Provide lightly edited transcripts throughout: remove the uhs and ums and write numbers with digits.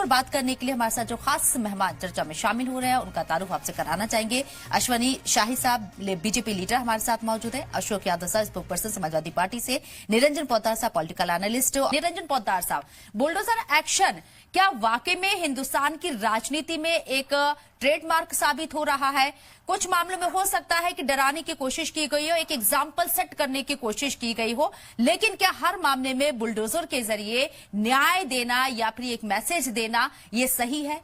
पर बात करने के लिए हमारे साथ जो खास मेहमान चर्चा में शामिल हो रहे हैं उनका तारुफ आपसे कराना चाहेंगे। अश्वनी शाही साहब बीजेपी लीडर हमारे साथ मौजूद है, अशोक यादव साहब स्पोक पर्सन समाजवादी पार्टी से, निरंजन पोद्दार साहब पॉलिटिकल एनालिस्ट। निरंजन पोद्दार साहब, बुलडोजर एक्शन क्या वाकई में हिंदुस्तान की राजनीति में एक ट्रेडमार्क साबित हो रहा है? कुछ मामलों में हो सकता है कि डराने की कोशिश की गई हो, एक एग्जाम्पल सेट करने की कोशिश की गई हो, लेकिन क्या हर मामले में बुलडोजर के जरिए न्याय देना या फिर एक मैसेज देना ये सही है?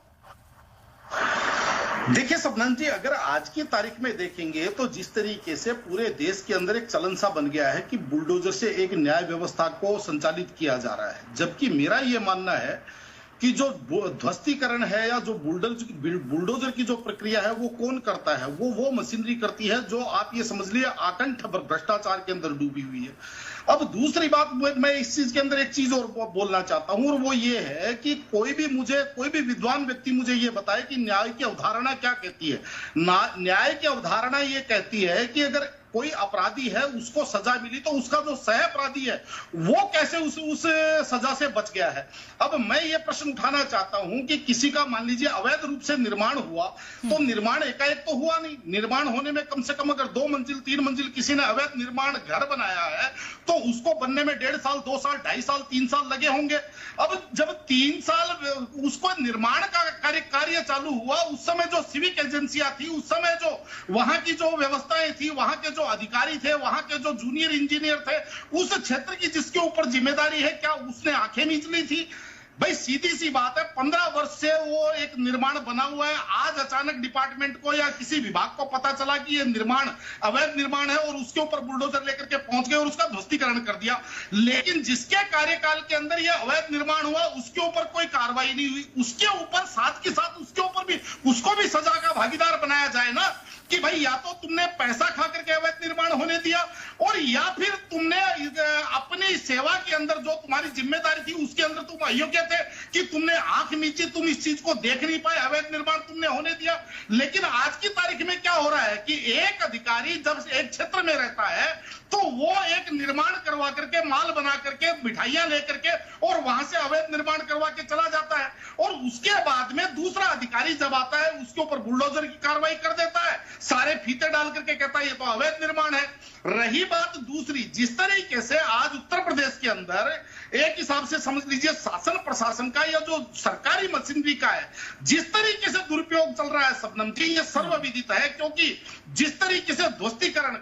देखिए सबनम जी, अगर आज की तारीख में देखेंगे तो जिस तरीके से पूरे देश के अंदर एक चलन सा बन गया है कि बुलडोजर से एक न्याय व्यवस्था को संचालित किया जा रहा है, जबकि मेरा ये मानना है कि जो ध्वस्तीकरण है या जो बुलडोजर की जो प्रक्रिया है वो कौन करता है? वो मशीनरी करती है जो आप ये समझ लिए आकंठ भ्रष्टाचार के अंदर डूबी हुई है। अब दूसरी बात, मैं इस चीज के अंदर एक चीज और बोलना चाहता हूं, और वो ये है कि कोई भी विद्वान व्यक्ति मुझे ये बताए कि न्याय की अवधारणा क्या कहती है। न्याय की अवधारणा ये कहती है कि अगर कोई अपराधी है उसको सजा मिली तो उसका जो सह अपराधी है वो कैसे उस सजा से बच गया है। अब मैं ये प्रश्न उठाना चाहता हूं कि किसी का मान लीजिए अवैध रूप से निर्माण हुआ, तो निर्माण एकाएक तो हुआ नहीं। निर्माण होने में कम से कम अगर 2 मंजिल 3 मंजिल किसी ने अवैध निर्माण घर बनाया है तो उसको बनने में 1.5 साल 2 साल 2.5 साल 3 साल लगे होंगे। अब जब 3 साल उसको निर्माण का कार्य चालू हुआ, उस समय जो सिविक एजेंसियां थी, उस समय जो वहां की जो व्यवस्थाएं थी, वहां के जो अधिकारी थे, वहां के जो जूनियर इंजीनियर थे, उस क्षेत्र की जिसके ऊपर जिम्मेदारी है, क्या उसने आंखें मीच ली थी? भाई सीधी सी बात है, 15 वर्ष से वो एक निर्माण बना हुआ है। आज अचानक डिपार्टमेंट को या किसी विभाग को पता चला कि ये निर्माण अवैध निर्माण है और उसके ऊपर बुलडोजर लेकर के पहुंच गए और उसका ध्वस्तीकरण कर दिया। लेकिन जिसके कार्यकाल के अंदर ये अवैध निर्माण हुआ उसके ऊपर कोई कार्रवाई नहीं हुई। उसके ऊपर साथ के साथ उसके ऊपर भी उसको भी सजा का भागीदार बनाया जाए ना, कि भाई या तो तुमने पैसा खा करके अवैध निर्माण होने दिया, और या फिर तुमने अपनी सेवा के अंदर जो तुम्हारी जिम्मेदारी थी उसके अंदर तुम अयोग्य थे कि तुमने आंख मीची, तुम इस चीज को देख नहीं पाए, अवैध निर्माण तुमने होने दिया। लेकिन आज की तारीख में क्या हो रहा है कि एक अधिकारी जब एक क्षेत्र में रहता है तो वो एक निर्माण करवा करके, माल बना करके, मिठाइयां लेकर के और वहां से अवैध निर्माण करवा के चला जाता है, और उसके बाद में दूसरा अधिकारी जब आता है उसके ऊपर बुलडोजर की कार्रवाई कर देता है, सारे फीते डाल करके कहता है ये तो अवैध निर्माण है। रही बात दूसरी, जिस तरीके से आज उत्तर प्रदेश के अंदर एक हिसाब से समझ लीजिए शासन प्रशासन का या जो सरकारी मशीनरी का है, जिस तरीके से दुरुपयोग चल रहा है सबनम जी, ये सर्वविदित है। क्योंकि जिस तरीके से ध्वस्तीकरण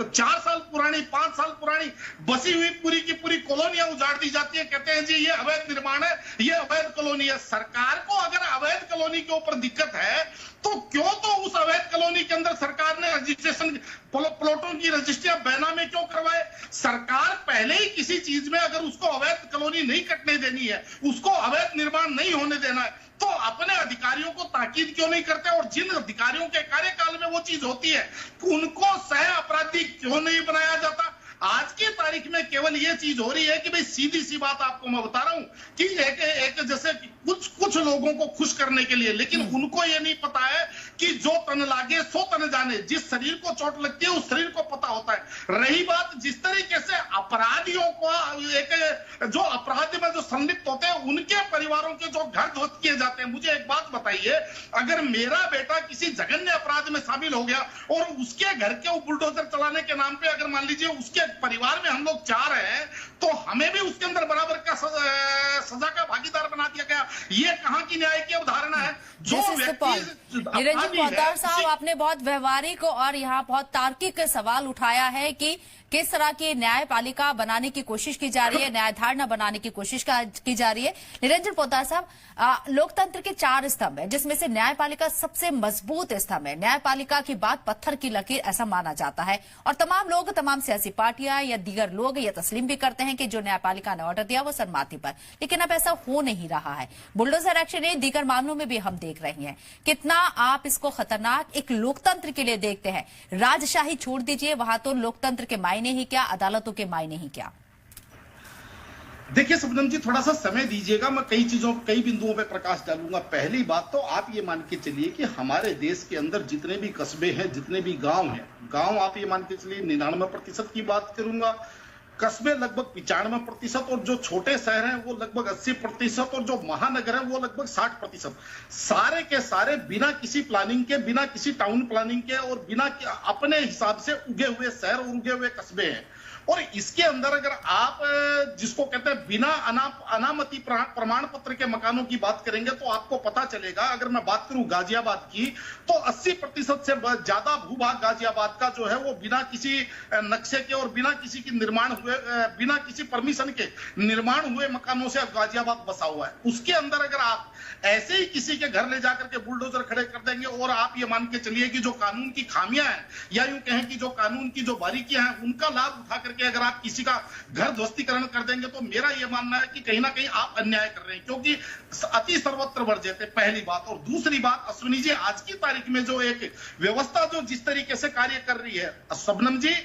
4 साल पुरानी 5 साल पुरानी बसी हुई पूरी की पूरी कॉलोनियां उजाड़ दी जाती है, कहते हैं जी ये अवैध निर्माण है, ये अवैध कॉलोनी है। सरकार को अगर अवैध कॉलोनी के ऊपर दिक्कत है तो क्यों तो उस अवैध कॉलोनी के अंदर सरकार ने रजिस्ट्रेशन प्लॉटों की रजिस्ट्रियां बैनामे क्यों करवाए? सरकार पहले ही किसी चीज में अगर उसको अवैध कॉलोनी नहीं कटने देनी है, उसको अवैध निर्माण नहीं होने देना है, तो अपने अधिकारियों को ताकीद क्यों नहीं करते? और जिन अधिकारियों के कार्यकाल में वो चीज होती है उनको सह अपराधी क्यों नहीं बनाया जाता? आज की तारीख में केवल ये चीज हो रही है कि भाई सीधी सी बात आपको मैं बता रहा हूं कि एक जैसे कुछ लोगों को खुश करने के लिए, लेकिन उनको ये नहीं पता है कि जो तन लागे सो तन जाने। जिस शरीर को चोट लगती है उस शरीर को पता होता है। रही बात जिस तरीके से अपराधियों को जो अपराध में जो संलिप्त होते हैं उनके परिवारों के जो घर ध्वस्त किए जाते हैं, मुझे एक बात बताइए, अगर मेरा बेटा किसी जघन्य अपराध में शामिल हो गया और उसके घर के बुलडोजर चलाने के नाम पे अगर मान लीजिए उसके परिवार में हम लोग 4 हैं तो हमें भी उसके अंदर बराबर का सजा का भागीदार बना दिया गया। ये कहां की न्याय की अवधारणा है? जो निरंजन पोद्दार साहब, आपने बहुत व्यवहारिक और यहाँ बहुत तार्किक सवाल उठाया है कि किस तरह की न्यायपालिका बनाने की कोशिश की जा रही है, न्यायधारणा बनाने की कोशिश की जा रही है। निरंजन पोद्दार साहब, लोकतंत्र के 4 स्तंभ है जिसमें से न्यायपालिका सबसे मजबूत स्तंभ है। न्यायपालिका की बात पत्थर की लकीर ऐसा माना जाता है, और तमाम लोग, तमाम सियासी पार्टियां या दीगर लोग ये तस्लीम भी करते हैं कि जो न्यायपालिका ने ऑर्डर दिया वो सनमाथी पर। लेकिन अब ऐसा हो नहीं रहा है। बुलडोजर एक्शन है, दीगर मामलों में भी हम देख रहे हैं। कितना आप इसको खतरनाक एक लोकतंत्र के लिए देखते हैं? राजशाही छोड़ दीजिए, वहां तो लोकतंत्र के मायने ही क्या, अदालतों के मायने ही क्या? देखिए सबनम जी, थोड़ा सा समय दीजिएगा, मैं कई बिंदुओं पे प्रकाश डालूंगा। पहली बात तो आप ये मान के चलिए कि हमारे देश के अंदर जितने भी कस्बे हैं, जितने भी गांव हैं, गांव आप ये मान के चलिए 99% की बात करूंगा कस्बे लगभग 95% और जो छोटे शहर हैं वो लगभग 80% और जो महानगर है वो लगभग 60%। सारे के सारे बिना किसी प्लानिंग के, बिना किसी टाउन प्लानिंग के और बिना अपने हिसाब से उगे हुए शहर और उगे हुए कस्बे हैं। और इसके अंदर अगर आप जिसको कहते हैं बिना अनामति प्रमाण पत्र के मकानों की बात करेंगे तो आपको पता चलेगा। अगर मैं बात करूं गाजियाबाद की तो 80% से ज्यादा भूभाग गाजियाबाद का जो है वो बिना किसी नक्शे के और बिना किसी की निर्माण हुए, बिना किसी परमिशन के निर्माण हुए मकानों से गाजियाबाद बसा हुआ है। उसके अंदर अगर आप ऐसे ही किसी के घर ले जाकर के बुलडोजर खड़े कर देंगे और आप ये मान के चलिए कि जो कानून की खामियां हैं या यूं कहें कि जो कानून की जो बारीकियां हैं उनका लाभ उठा करके अगर आप किसी का घर ध्वस्तीकरण कर देंगे तो मेरा यह मानना है कि कहीं ना कहीं आप अन्याय कर रहे हैं, क्योंकि अति सर्वत्र वर्जित है, पहली बात। और दूसरी बात, अश्विनी जी, आज की तारीख में जो एक व्यवस्था जो जिस तरीके से कार्य कर रही है, शबनम जी,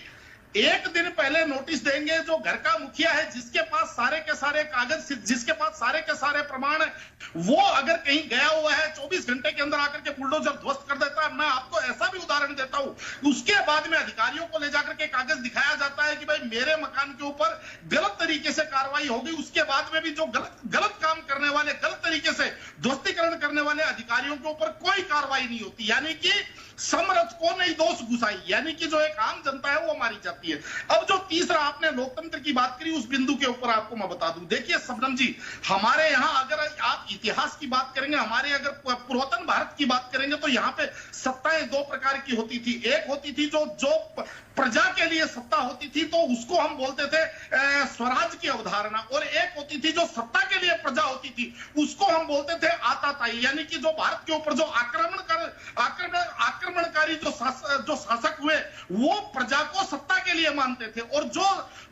एक दिन पहले नोटिस देंगे जो घर का मुखिया है, जिसके पास सारे के सारे कागज, जिसके पास सारे के सारे प्रमाण है, वो अगर कहीं गया हुआ है 24 घंटे के अंदर आकर के बुलडोजर ध्वस्त कर देता है। मैं आपको ऐसा भी उदाहरण देता हूं, उसके बाद में अधिकारियों को ले जाकर के कागज दिखाया जाता है कि भाई मेरे मकान के ऊपर गलत तरीके से कार्रवाई होगी। उसके बाद में भी जो गलत काम करने वाले, गलत तरीके से ध्वस्तीकरण करने वाले अधिकारियों के ऊपर कोई कार्रवाई नहीं होती, यानी कि समरथ को नहीं दोष घुसाई, यानी कि जो एक आम जनता है वो मारी जाती है। अब जो तीसरा आपने लोकतंत्र की बात करी, उस बिंदु के ऊपर आपको मैं बता दूं, देखिए शबनम जी, हमारे यहां अगर आप इतिहास की बात करेंगे, हमारे अगर पुरातन भारत की बात करेंगे तो यहां पे सत्ताएं दो प्रकार की होती थी। एक होती थी जो प्रजा के लिए सत्ता होती थी, तो उसको हम बोलते थे स्वराज की अवधारणा, और एक होती थी जो सत्ता के लिए प्रजा होती थी, उसको हम बोलते थे आताताई, यानी कि जो भारत के ऊपर जो आक्रमणकारी जो शासक हुए वो प्रजा को सत्ता के लिए मानते थे, और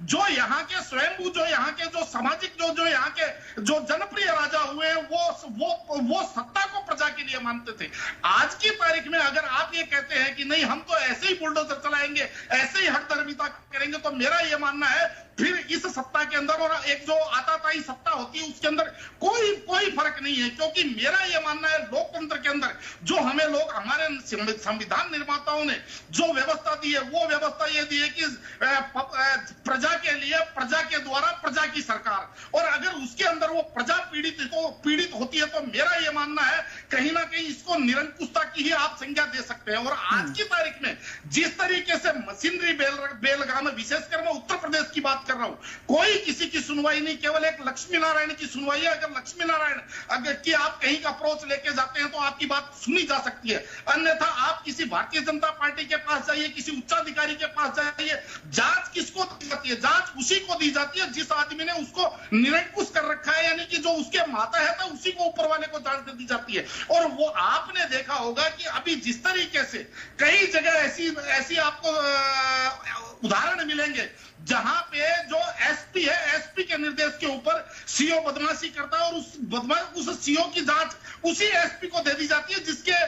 जो यहाँ के स्वयंभू, जो यहाँ के जो सामाजिक, जो यहाँ के जो जनप्रिय राजा हुए वो सत्ता को प्रजा के लिए मानते थे। आज की तारीख में अगर आप ये कहते हैं कि नहीं हम तो ऐसे ही बुलडोजर चलाएंगे, ऐसे ही हठधर्मिता करेंगे, तो मेरा ये मानना है फिर इस सत्ता के अंदर और एक जो आताताई सत्ता होती है उसके अंदर कोई फर्क नहीं है। क्योंकि मेरा ये मानना है लोकतंत्र के अंदर जो हमें लोग, हमारे संविधान निर्माताओं ने जो व्यवस्था दी है वो व्यवस्था ये दी है कि प्रजा के लिए, प्रजा के द्वारा, प्रजा की सरकार, और अगर उसके अंदर वो प्रजा पीड़ित होती है तो मेरा ये मानना है कहीं ना कहीं इसको निरंकुशता की ही आप संज्ञा दे सकते हैं। और आज की तारीख में जिस तरीके से मशीनरी बेलगाम, विशेषकर मैं उत्तर प्रदेश की बात कर रहा हूं, कोई किसी की सुनवाई नहीं, केवल एक लक्ष्मी नारायण की सुनवाई है। अगर लक्ष्मी नारायण अगर की आप कहीं का अप्रोच लेके जाते हैं तो आपकी बात सुनी जा सकती है, अन्यथा आप किसी भारतीय जनता पार्टी के पास जाइए, किसी उच्चाधिकारी के पास जाइए, जांच किसको दी जाती है? जांच उसी को दी जाती है जिस आदमी ने उसको निरंकुश कर रखा है, यानी कि जो उसके मातहत है उसी को ऊपर वाले को जांच दे दी जाती है। और वो आपने देखा होगा कि अभी जिस तरीके से कई जगह ऐसी आपको उदाहरण मिलेंगे जहां पे जो एसपी है, एसपी के निर्देश के ऊपर सीओ बदमाशी करता है और उस सीओ की जांच उसी एसपी को दे दी जाती है जिसके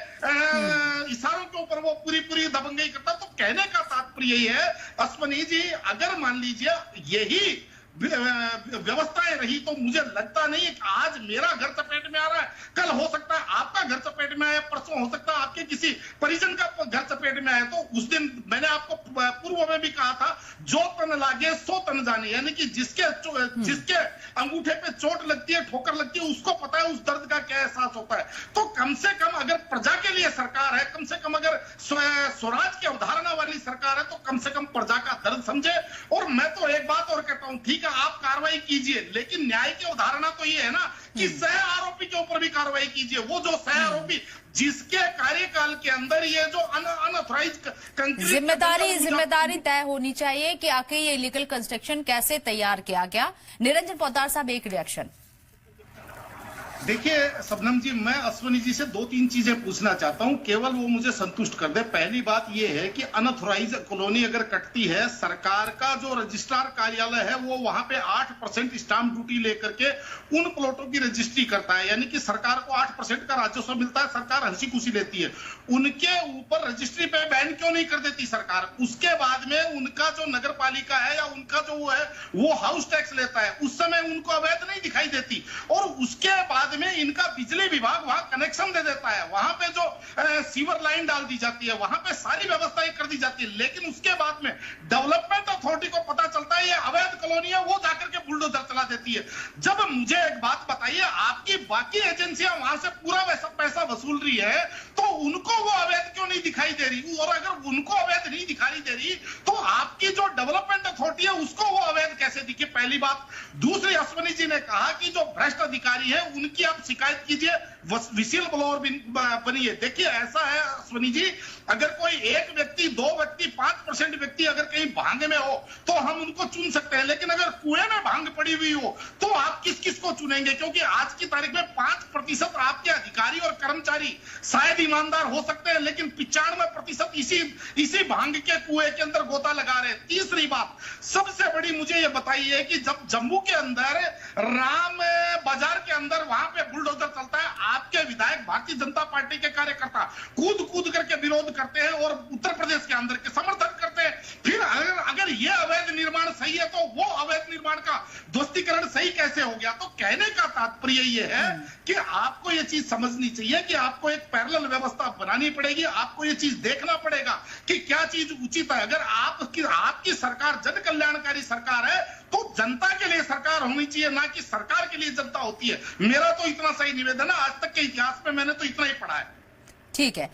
इशारों के ऊपर वो पूरी दबंगई करता है। तो कहने का तात्पर्य यही है अश्वनी जी, अगर मान लीजिए यही व्यवस्थाएं रही तो मुझे लगता नहीं है कि आज मेरा घर चपेट में आ रहा है, कल हो सकता है आपका घर चपेट में आए, परसों हो सकता है आपके किसी परिजन का घर चपेट में आए। तो उस दिन मैंने आपको पूर्व में भी कहा था, जो तन लागे सो तन जाने, यानी कि जिसके अंगूठे पे चोट लगती है, ठोकर लगती है, उसको पता है उस दर्द का क्या एहसास होता है। तो कम से कम अगर प्रजा के लिए सरकार है, कम से कम अगर स्वराज की अवधारणा वाली सरकार है, तो कम से कम प्रजा का दर्द समझे। और मैं तो एक बात और कहता हूं, ठीक है आप कार्रवाई कीजिए, लेकिन न्याय की अवधारणा तो ये है ना कि सह आरोपी के ऊपर भी कार्रवाई कीजिए। वो जो सह आरोपी जिसके कार्यकाल के अंदर ये जो अनऑथराइज्ड जिम्मेदारी तय होनी चाहिए कि आखिर ये इलीगल कंस्ट्रक्शन कैसे तैयार किया गया। निरंजन पोद्दार साहब, एक रिएक्शन। देखिए शबनम जी, मैं अश्वनी जी से 2-3 चीजें पूछना चाहता हूं, केवल वो मुझे संतुष्ट कर दे। पहली बात ये है कि अनऑथराइज्ड कॉलोनी अगर कटती है, सरकार का जो रजिस्ट्रार कार्यालय है वो वहां पे 8% स्टाम्प ड्यूटी लेकर के उन प्लॉटों की रजिस्ट्री करता है, यानी कि सरकार को 8% का राजस्व मिलता है, सरकार हंसी खुशी लेती है। उनके ऊपर रजिस्ट्री पे बैन क्यों नहीं कर देती सरकार? उसके बाद में उनका जो नगर पालिका है या उनका जो वो है वो हाउस टैक्स लेता है, उस समय उनको अवैध नहीं दिखाई देती। और उसके बाद बाद में इनका बिजली विभाग वहां कनेक्शन दे देता है, वहां पे जो सीवर लाइन डाल दी जाती है, वहां पे सारी व्यवस्थाएं कर दी जाती है, लेकिन उसके बाद में डेवलपमेंट अथॉरिटी को पता चलता है ये अवैध कॉलोनी है, वो जाकर के बुलडोजर चला देती है। जब मुझे एक बात बताइए, आपकी बाकी एजेंसियां वहां से पूरा वैसा पैसा वसूल रही है, तो उनको वो अवैध क्यों नहीं दिखाई दे रही? और अगर उनको अवैध नहीं दिखाई दे रही तो आपकी जो डेवलपमेंट अथॉरिटी है उसको वो अवैध कैसे दिखे? पहली बात। दूसरी, अश्वनी जी ने कहा कि जो भ्रष्ट अधिकारी है उनकी आप शिकायत कीजिए, विसिल ब्लोअर बनिए। देखिए ऐसा है अश्वनी जी, अगर कोई एक व्यक्ति, 2 व्यक्ति, 5% व्यक्ति अगर कहीं भांग में हो तो हम उनको चुन सकते हैं, लेकिन अगर कुएं में भांग पड़ी हुई हो तो आप किस किस को चुनेंगे? क्योंकि आज की तारीख में 5% आपके अधिकारी और कर्मचारी शायद ईमानदार हो सकते हैं, लेकिन 95% इसी भांग के कुएं के अंदर गोता लगा रहे हैं। तीसरी बात, सबसे बड़ी मुझे ये बताइए कि जब जम्मू के अंदर राम बाजार के अंदर वहां पे बुलडोजर चलता है, आपके विधायक भारतीय जनता पार्टी के कार्यकर्ता कूद कूद करके विरोध करते हैं और उत्तर प्रदेश के अंदर के समर्थन करते हैं। फिर अगर ये अवैध निर्माण सही है तो वो अवैध निर्माण का ध्वस्तीकरण सही कैसे हो गया? तो कहने का तात्पर्य ये है कि आपको ये चीज समझनी चाहिए कि आपको एक पैरेलल व्यवस्था बनानी पड़ेगी, आपको ये चीज देखना पड़ेगा कि क्या चीज उचित है। अगर आपकी सरकार जन कल्याणकारी सरकार है तो जनता के लिए सरकार होनी चाहिए, ना कि सरकार के लिए जनता होती है। मेरा तो इतना सही निवेदन है, आज तक के इतिहास में मैंने तो इतना ही पढ़ा है। ठीक है।